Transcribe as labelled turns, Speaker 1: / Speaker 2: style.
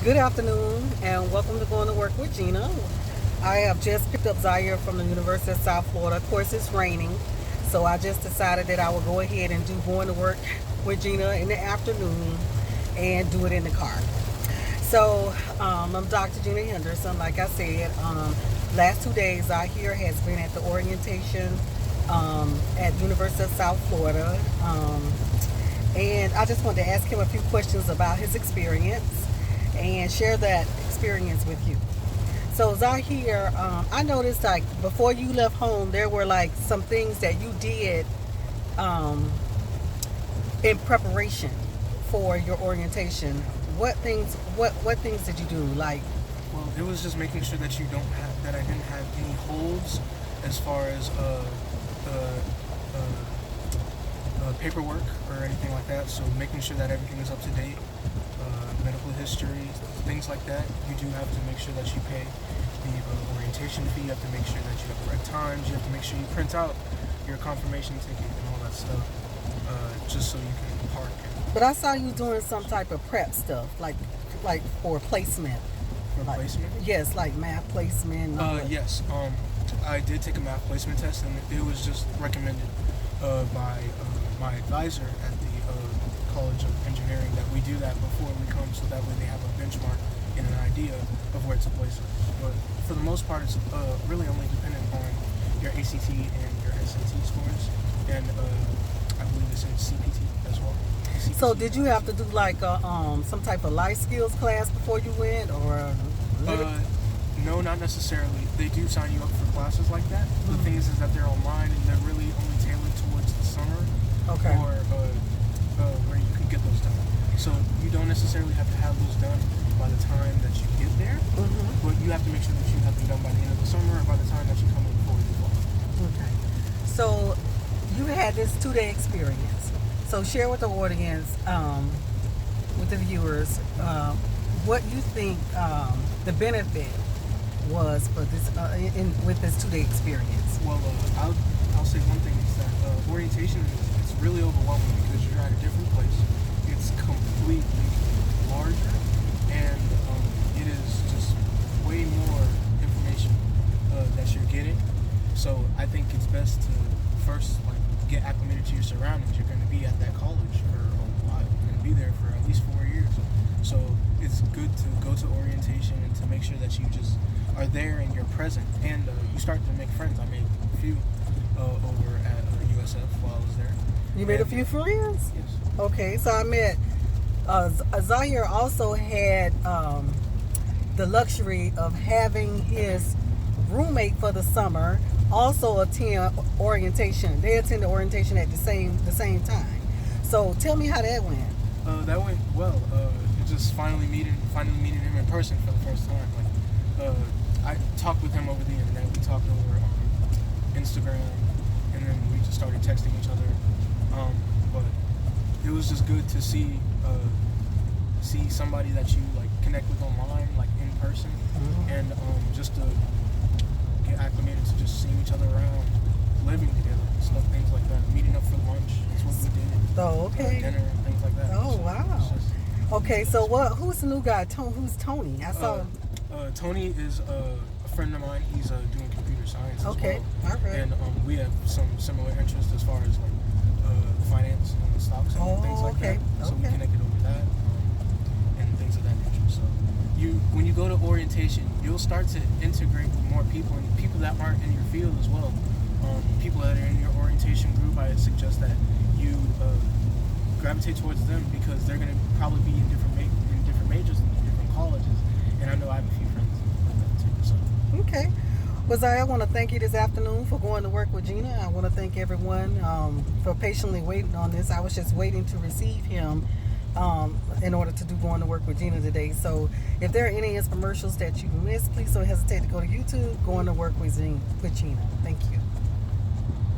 Speaker 1: Good afternoon and welcome to Going to Work with Gena. I have just picked up Zaire from the University of South Florida. Of course, it's raining, so I just decided that I would go ahead and do Going to Work with Gena in the afternoon and do it in the car. So I'm Dr. Gena Henderson. Like I said, last 2 days Zaire has been at the orientation at University of South Florida. And I just wanted to ask him a few questions about his experience and share that experience with you. So Zahir, I noticed like before you left home, there were like some things that you did um, in preparation for your orientation. What things did you do? Like,
Speaker 2: Well, it was just making sure that I didn't have any holds as far as paperwork or anything like that. So making sure that everything is up to date, medical history, things like that. You do have to make sure that you pay the orientation fee. You have to make sure that you have the right times. You have to make sure you print out your confirmation ticket and all that stuff, just so you can park.
Speaker 1: but I saw you doing some type of prep stuff, like for placement.
Speaker 2: For
Speaker 1: Like,
Speaker 2: placement.
Speaker 1: yes, like math placement. And all that.
Speaker 2: Yes. I did take a math placement test, and it was just recommended by my advisor at the College of Engineering that we do that before we come, so that way they have a benchmark and an idea of where to place us. But for the most part, it's really only dependent on your ACT and your SAT scores, and I believe it's in CPT as well.
Speaker 1: So did you have to do like some type of life skills class before you went, or?
Speaker 2: No, not necessarily. They do sign you up for classes like that. The thing is that they're online and they're really only tailored towards the summer,
Speaker 1: Okay.
Speaker 2: or where you can get those done. So you don't necessarily have to have those done by the time that you get there, but you have to make sure that you have them done by the end of the summer or by the time that you come in for the fall.
Speaker 1: Okay. So you had this 2 day experience. So share with the audience, with the viewers, what you think the benefit was for this with this 2 day experience.
Speaker 2: Well, I'll say one thing is that orientation is really overwhelming because you're at a different place. It's completely larger, and it is just way more information that you're getting. So I think it's best to first get acclimated to your surroundings. You're going to be at that college for a while. You're going to be there for at least 4 years. So it's good to go to orientation and to make sure that you just are there and you're present, and you start to make friends. I made a few over at USF while I was there.
Speaker 1: You made a few friends?
Speaker 2: Yes.
Speaker 1: Okay, so I met Zahir also had the luxury of having his roommate for the summer also attend orientation. They attended orientation at the same time. So tell me how that went.
Speaker 2: That went well. Just finally meeting him in person for the first time. I talked with him over the internet. We talked over Instagram, and then we just started texting each other. But it was just good to see somebody that you connect with online, in person, and just to get acclimated to just seeing each other around, living together, stuff, things like that. Meeting up for lunch. That's what we did.
Speaker 1: Oh, okay.
Speaker 2: Dinner and things like that.
Speaker 1: Oh,
Speaker 2: So
Speaker 1: wow.
Speaker 2: it's just-
Speaker 1: Okay, so who's the new guy? Who's Tony? I saw.
Speaker 2: Tony is a friend of mine. He's doing computer science.
Speaker 1: Okay,
Speaker 2: as
Speaker 1: all
Speaker 2: well.
Speaker 1: right.
Speaker 2: And we have some similar interests as far as finance and stocks and things like
Speaker 1: okay,
Speaker 2: that. So we
Speaker 1: okay.
Speaker 2: connected over that and things of that nature. So when you go to orientation, you'll start to integrate with more people and people that aren't in your field as well. People that are in your orientation group, I suggest that you gravitate towards them because they're going to probably be in different majors and different colleges. And I know I have a few friends like that too. So.
Speaker 1: Okay. Well, Zaya, I want to thank you this afternoon for going to work with Gena. I want to thank everyone for patiently waiting on this. I was just waiting to receive him in order to do Going to Work with Gena today. So if there are any infomercials that you missed, please don't hesitate to go to YouTube, Going to Work with Gena. Thank you.